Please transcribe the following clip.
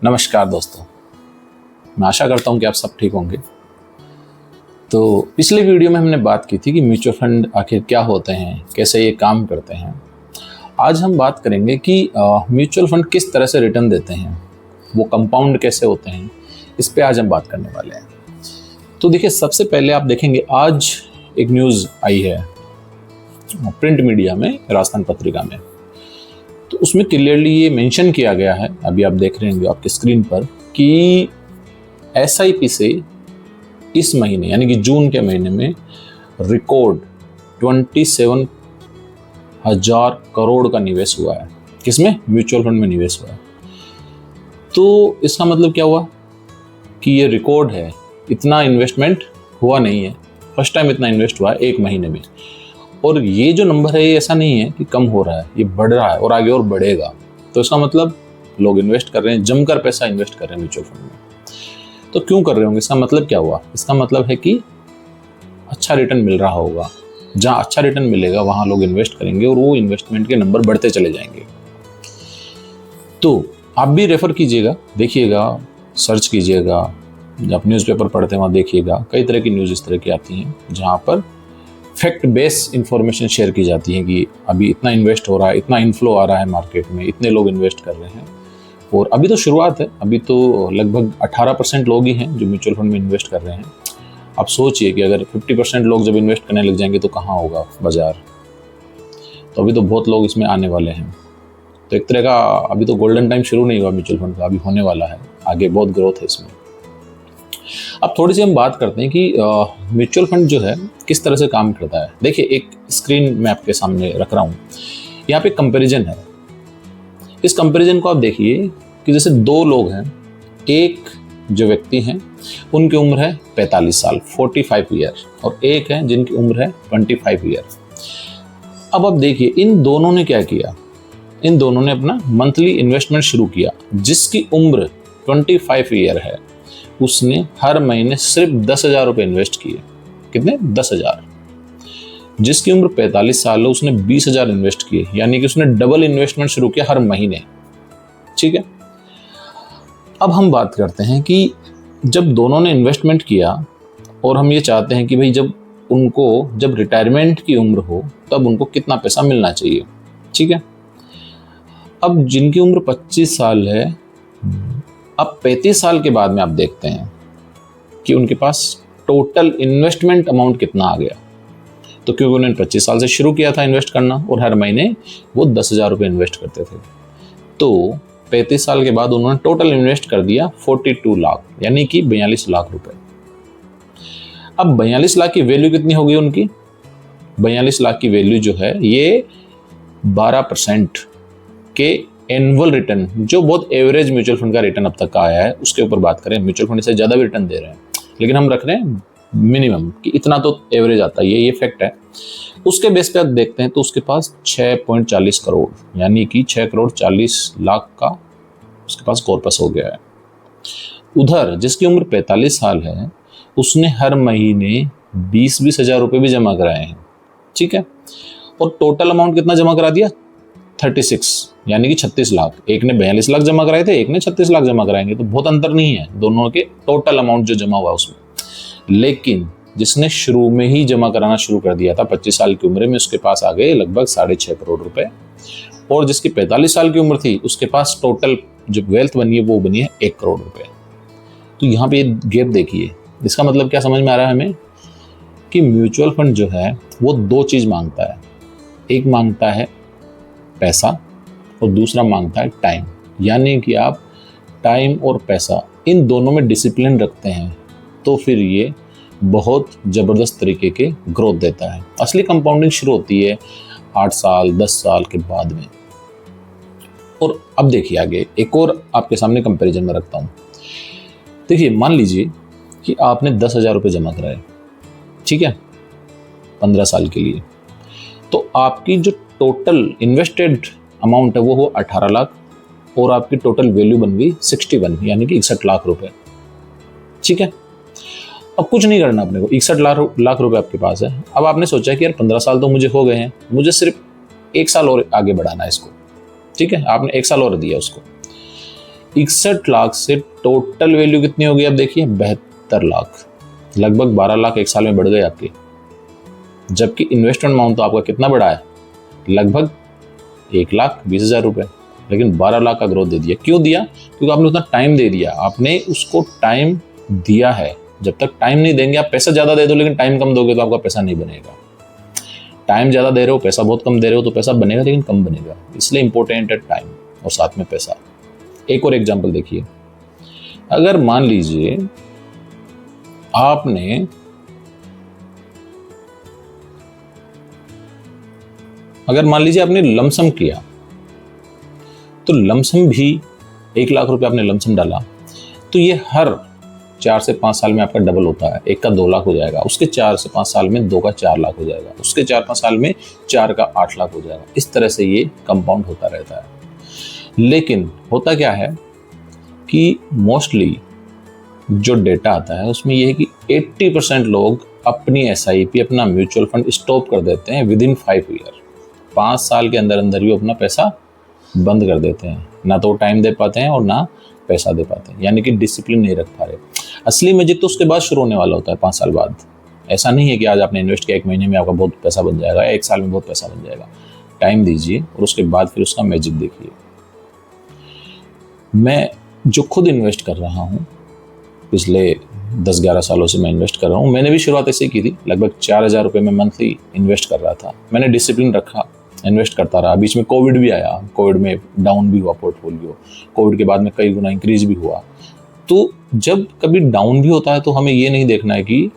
नमस्कार दोस्तों, मैं आशा करता हूं कि आप सब ठीक होंगे। तो पिछले वीडियो में हमने बात की थी कि म्यूचुअल फंड आखिर क्या होते हैं, कैसे ये काम करते हैं। आज हम बात करेंगे कि म्यूचुअल फंड किस तरह से रिटर्न देते हैं, वो कंपाउंड कैसे होते हैं, इस पे आज हम बात करने वाले हैं। तो देखिए, सबसे पहले आप देखेंगे आज एक न्यूज़ आई है प्रिंट मीडिया में, राजस्थान पत्रिका में। तो उसमें क्लियरली ये मेंशन किया गया है, अभी आप देख रहे होंगे आपके स्क्रीन पर, कि एसआईपी से इस महीने यानी कि जून के महीने में रिकॉर्ड 27,000 करोड़ का निवेश हुआ है। किसमें? म्यूचुअल फंड में निवेश हुआ है। तो इसका मतलब क्या हुआ कि ये रिकॉर्ड है, इतना इन्वेस्टमेंट हुआ नहीं है, फर्स्ट टाइम इतना इन्वेस्ट हुआ है एक महीने में। और ये जो नंबर है ये ऐसा नहीं है कि कम हो रहा है, ये बढ़ रहा है और आगे और बढ़ेगा। तो इसका मतलब लोग इन्वेस्ट कर रहे हैं, जमकर पैसा इन्वेस्ट कर रहे हैं म्यूचुअल फंड में। तो क्यों कर रहे होंगे? इसका मतलब क्या हुआ? इसका मतलब है कि अच्छा रिटर्न मिल रहा होगा। जहाँ अच्छा रिटर्न मिलेगा वहाँ लोग इन्वेस्ट करेंगे और वो इन्वेस्टमेंट के नंबर बढ़ते चले जाएंगे। तो आप भी रेफर कीजिएगा, देखिएगा, सर्च कीजिएगा, जब न्यूज़पेपर पढ़ते हैं वहाँ देखिएगा, कई तरह की न्यूज़ इस तरह की आती हैं जहाँ पर फैक्ट बेस इंफॉर्मेशन शेयर की जाती है कि अभी इतना इन्वेस्ट हो रहा है, इतना इनफ्लो आ रहा है मार्केट में, इतने लोग इन्वेस्ट कर रहे हैं। और अभी तो शुरुआत है, अभी तो लगभग 18% लोग ही हैं जो म्यूचुअल फंड में इन्वेस्ट कर रहे हैं। आप सोचिए कि अगर 50% लोग जब इन्वेस्ट करने लग जाएंगे तो कहाँ होगा बाजार। तो अभी तो बहुत लोग इसमें आने वाले हैं। तो एक तरह का अभी तो गोल्डन टाइम शुरू नहीं हुआ म्यूचुअल फंड का, अभी होने वाला है, आगे बहुत ग्रोथ है इसमें। अब थोड़ी सी हम बात करते हैं कि म्यूचुअल फंड जो है किस तरह से काम करता है। देखिए, एक स्क्रीन मैं आपके सामने रख रहा हूँ, यहाँ पे कंपैरिजन है। इस कंपैरिजन को आप देखिए कि जैसे दो लोग हैं, एक जो व्यक्ति हैं उनकी उम्र है 45 साल 45 ईयर, और एक है जिनकी उम्र है 25 ईयर। अब आप देखिए इन दोनों ने क्या किया, इन दोनों ने अपना मंथली इन्वेस्टमेंट शुरू किया। जिसकी उम्र 25 ईयर है उसने हर महीने सिर्फ 10,000 रुपये इन्वेस्ट किए। कितने? 10,000। जिसकी उम्र 45 साल है उसने 20,000 इन्वेस्ट किए, यानी कि उसने डबल इन्वेस्टमेंट शुरू किया हर महीने। ठीक है, अब हम बात करते हैं कि जब दोनों ने इन्वेस्टमेंट किया और हम ये चाहते हैं कि भाई जब रिटायरमेंट की उम्र हो तब उनको कितना पैसा मिलना चाहिए। ठीक है, अब जिनकी उम्र 25 साल है, अब 35 साल के बाद में आप देखते हैं कि उनके पास टोटल इन्वेस्टमेंट अमाउंट कितना आ गया। तो क्योंकि उन्होंने 25 साल से शुरू किया था इन्वेस्ट करना और हर महीने वो 10,000 रुपये इन्वेस्ट करते थे, तो 35 साल के बाद उन्होंने टोटल इन्वेस्ट कर दिया 42 लाख, यानी कि 42 लाख रुपए। अब 42 लाख की वैल्यू कितनी हो गई उनकी? 42 लाख की वैल्यू जो है ये 12% के एनुअल रिटर्न, जो बहुत एवरेज म्यूचुअल फंड का रिटर्न अब तक का आया है उसके ऊपर बात करें। म्यूचुअल फंड से ज़्यादा भी रिटर्न दे रहे हैं, लेकिन हम रख रहे हैं मिनिमम कि इतना तो एवरेज आता है, ये फैक्ट है। उसके बेस पे आप देखते हैं तो उसके पास 6.40 करोड़, यानी कि 6 करोड़ 40 लाख का उसके पास कॉर्पस हो गया है। उधर जिसकी उम्र 45 साल है उसने हर महीने 20-20 हज़ार रुपये भी जमा कराए हैं। ठीक है, और टोटल अमाउंट कितना जमा करा दिया? 36, यानी कि 36 लाख। एक ने 42 लाख जमा कराए थे, एक ने 36 लाख जमा कराएंगे, तो बहुत अंतर नहीं है दोनों के टोटल अमाउंट जो जमा हुआ उसमें। लेकिन जिसने शुरू में ही जमा कराना शुरू कर दिया था 25 साल की उम्र में, उसके पास आ गए लगभग 6.5 करोड़ रुपए, और जिसकी 45 साल की उम्र थी उसके पास टोटल जो वेल्थ बनी है वो बनी है 1 करोड़ रुपए। तो यहाँ पे गैप देखिए, इसका मतलब क्या समझ में आ रहा है हमें कि म्यूचुअल फंड जो है वो दो चीज़ मांगता है। एक मांगता है पैसा और दूसरा मांगता है टाइम, यानी कि आप टाइम और पैसा इन दोनों में डिसिप्लिन रखते हैं तो फिर ये बहुत ज़बरदस्त तरीके के ग्रोथ देता है। असली कंपाउंडिंग शुरू होती है 8 साल 10 साल के बाद में। और अब देखिए आगे एक और आपके सामने कंपैरिजन में रखता हूँ। देखिए, मान लीजिए कि आपने 10,000 रुपये जमा कराए, ठीक है, 15 साल के लिए, तो आपकी जो टोटल इन्वेस्टेड अमाउंट है वो 18 लाख और आपकी टोटल वैल्यू बन गई 61, यानी कि 61 लाख रुपए। ठीक है, अब कुछ नहीं करना अपने को, 61 लाख रुपए आपके पास है। अब आपने सोचा कि यार 15 साल तो मुझे हो गए हैं, मुझे सिर्फ 1 साल और आगे बढ़ाना है इसको। ठीक है, आपने 1 साल और दिया उसको। 61 लाख से टोटल वैल्यू कितनी होगी आप देखिए 72 लाख, लगभग 12 लाख एक साल में बढ़ गए आपके। जबकि इन्वेस्टमेंट अमाउंट तो आपका कितना बढ़ा है, लगभग 1,20,000 रुपए, लेकिन 12 लाख का ग्रोथ दे दिया। क्यों दिया? क्योंकि आपने उतना टाइम दे दिया, आपने उसको टाइम दिया है। जब तक टाइम नहीं देंगे, आप पैसा ज़्यादा दे दो लेकिन टाइम कम दोगे तो आपका पैसा नहीं बनेगा। टाइम ज़्यादा दे रहे हो, पैसा बहुत कम दे रहे हो तो पैसा बनेगा लेकिन कम बनेगा। इसलिए इंपॉर्टेंट है टाइम और साथ में पैसा। एक और एग्जांपल देखिए, अगर मान लीजिए आपने लमसम किया, तो लमसम भी 1 लाख रुपए आपने लमसम डाला, तो ये हर 4 से 5 साल में आपका डबल होता है। 1 का 2 लाख हो जाएगा, उसके 4 से 5 साल में 2 का 4 लाख हो जाएगा, उसके 4-5 साल में 4 का 8 लाख हो जाएगा। इस तरह से ये कंपाउंड होता रहता है। लेकिन होता क्या है कि मोस्टली जो डेटा आता है उसमें ये है कि 80% लोग अपनी SIP, अपना म्यूचुअल फंड स्टॉप कर देते हैं विद इन 5 ईयर। 5 साल के अंदर अंदर ही अपना पैसा बंद कर देते हैं। ना तो टाइम दे पाते हैं और ना पैसा दे पाते हैं, यानी कि डिसिप्लिन नहीं रख पा रहे। असली मजिद तो उसके बाद शुरू होने वाला होता है 5 साल बाद। ऐसा नहीं है कि आज आपने इन्वेस्ट किया 1 महीने में आपका बहुत पैसा बन जाएगा या 1 साल में बहुत पैसा बन जाएगा। टाइम दीजिए और उसके बाद फिर उसका मैजिक देखिए। मैं जो खुद इन्वेस्ट कर रहा हूँ, पिछले 10-11 सालों से मैं इन्वेस्ट कर रहा हूँ। मैंने भी शुरुआत ऐसे ही की थी, लगभग 4,000 रुपये में मंथली इन्वेस्ट कर रहा था। मैंने डिसिप्लिन रखा, इन्वेस्ट करता रहा। बीच में कोविड भी आया, कोविड में डाउन भी हुआ पोर्टफोलियो, कोविड के बाद में कई गुना इंक्रीज भी हुआ। तो जब कभी डाउन भी होता है तो हमें ये नहीं देखना है कि